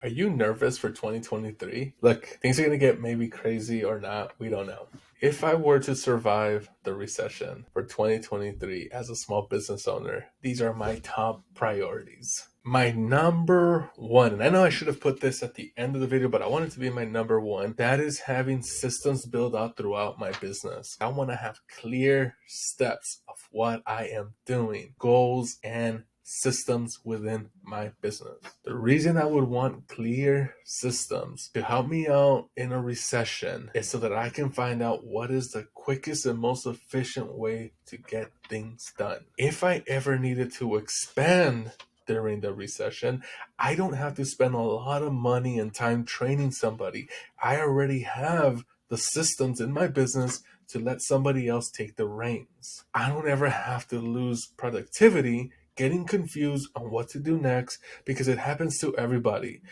Are you nervous for 2023? Look, things are going to get maybe crazy or not. We don't know. If I were to survive the recession for 2023 as a small business owner, these are my top priorities. My number one, and I know I should have put this at the end of the video, but I want it to be my number one. That is having systems built out throughout my business. I want to have clear steps of what I am doing, goals, and systems within my business. The reason I would want clear systems to help me out in a recession is so that I can find out what is the quickest and most efficient way to get things done. If I ever needed to expand during the recession, I don't have to spend a lot of money and time training somebody. I already have the systems in my business to let somebody else take the reins. I don't ever have to lose productivity getting confused on what to do next, because it happens to everybody.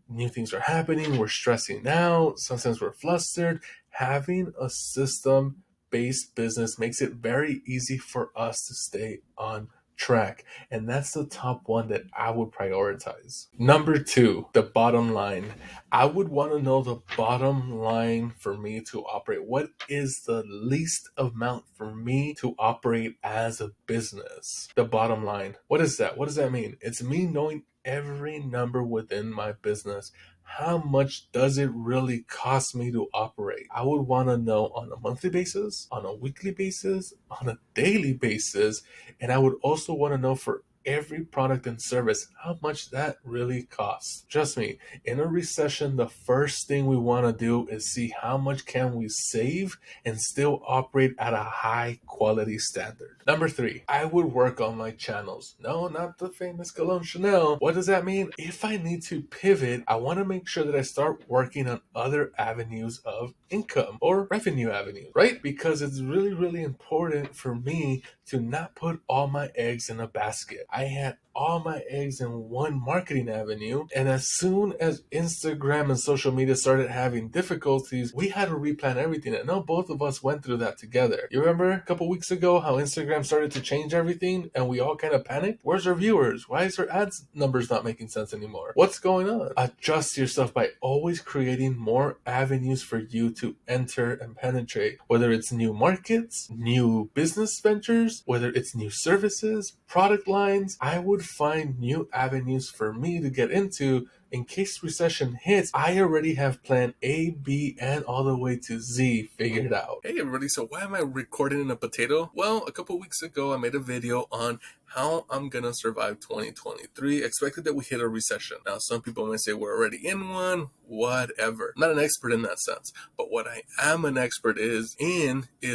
New things are happening, we're stressing out, sometimes we're flustered. Having a system-based business makes it very easy for us to stay on track. And that's the top one that I would prioritize. Number two, the bottom line. I would want to know the bottom line for me to operate. What is the least amount for me to operate as a business? The bottom line. What is that? What does that mean? It's me knowing every number within my business. How much does it really cost me to operate? I would want to know on a monthly basis, on a weekly basis, on a daily basis, and I would also want to know for every product and service how much that really costs. Trust me, in a recession, the first thing we want to do is see how much can we save and still operate at a high quality standard. Number three, I would work on my channels. No, not the famous Cologne Chanel. What does that mean? If I need to pivot, I want to make sure that I start working on other avenues of income or revenue avenues, right? Because it's really, really important for me to not put all my eggs in a basket. I had all my eggs in one marketing avenue, and as soon as Instagram and social media started having difficulties, we had to replan everything. I know both of us went through that together. You remember a couple weeks ago how Instagram started to change everything and we all kind of panicked? Where's our viewers? Why is our ads numbers not making sense anymore? What's going on? Adjust yourself by always creating more avenues for you to enter and penetrate, whether it's new markets, new business ventures, whether it's new services, product lines. I would find new avenues for me to get into. In case recession hits, I already have plan A, B, and all the way to Z figured out. Hey everybody, so why am I recording in a potato? Well, a couple weeks ago, I made a video on how I'm gonna survive 2023, expected that we hit a recession. Now, some people may say we're already in one, whatever. I'm not an expert in that sense, but what I am an expert is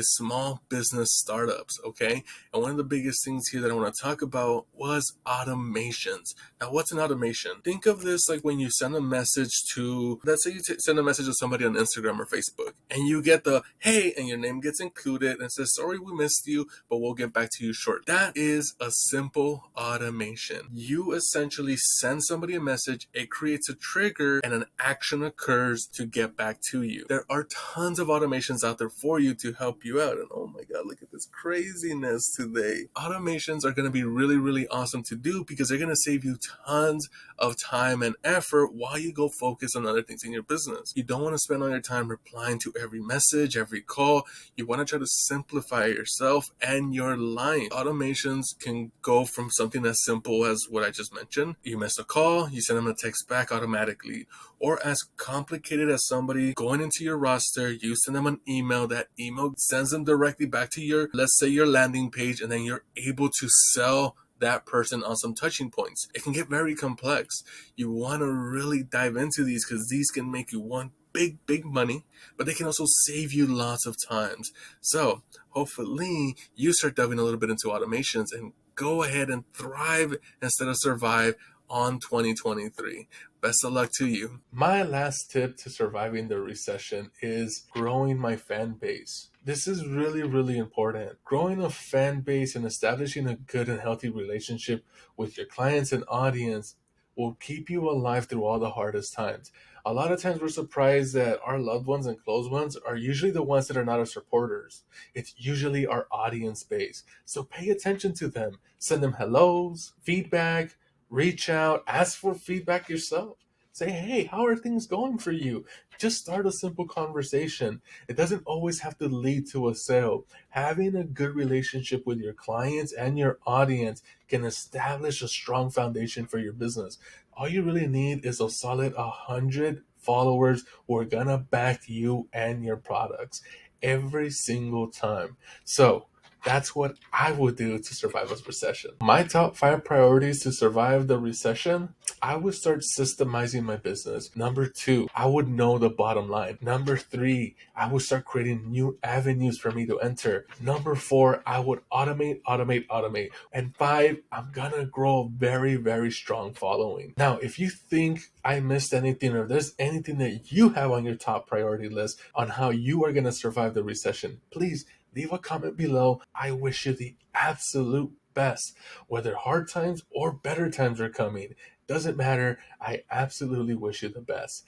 small business startups, okay? And one of the biggest things here that I want to talk about was automations. Now, what's an automation? Think of this like when you send a message to, let's say you send a message to somebody on Instagram or Facebook, and you get the, hey, and your name gets included, and it says, sorry, we missed you, but we'll get back to you short. That is a simple automation. You essentially send somebody a message, it creates a trigger, and an action occurs to get back to you. There are tons of automations out there for you to help you out. And oh my God, look at this craziness today. Automations are going to be really, really awesome to do because they're going to save you tons of time and effort while you go focus on other things in your business. You don't want to spend all your time replying to every message, every call. You want to try to simplify yourself and your life. Automations can go from something as simple as what I just mentioned. You miss a call, you send them a text back automatically. Or as complicated as somebody going into your roster, you send them an email, that email sends them directly back to your, let's say your landing page, and then you're able to sell that person on some touching points. It can get very complex. You want to really dive into these because these can make you one big money, but they can also save you lots of times. So hopefully you start diving a little bit into automations and go ahead and thrive instead of survive on 2023. Best of luck to you. My last tip to surviving the recession is growing my fan base. This is really, really important. Growing a fan base and establishing a good and healthy relationship with your clients and audience will keep you alive through all the hardest times. A lot of times we're surprised that our loved ones and close ones are usually the ones that are not our supporters. It's usually our audience base. So pay attention to them. Send them hellos, feedback, reach out, ask for feedback yourself. Say, hey, how are things going for you? Just start a simple conversation. It doesn't always have to lead to a sale. Having a good relationship with your clients and your audience can establish a strong foundation for your business. All you really need is a solid 100 followers who are gonna back you and your products every single time. So that's what I would do to survive a recession. My top 5 priorities to survive the recession: I would start systemizing my business. Number 2, I would know the bottom line. Number 3, I would start creating new avenues for me to enter. Number 4, I would automate. And 5, I'm gonna grow a very, very strong following. Now, if you think I missed anything, or there's anything that you have on your top priority list on how you are gonna survive the recession, please leave a comment below. I wish you the absolute best. Whether hard times or better times are coming, doesn't matter. I absolutely wish you the best.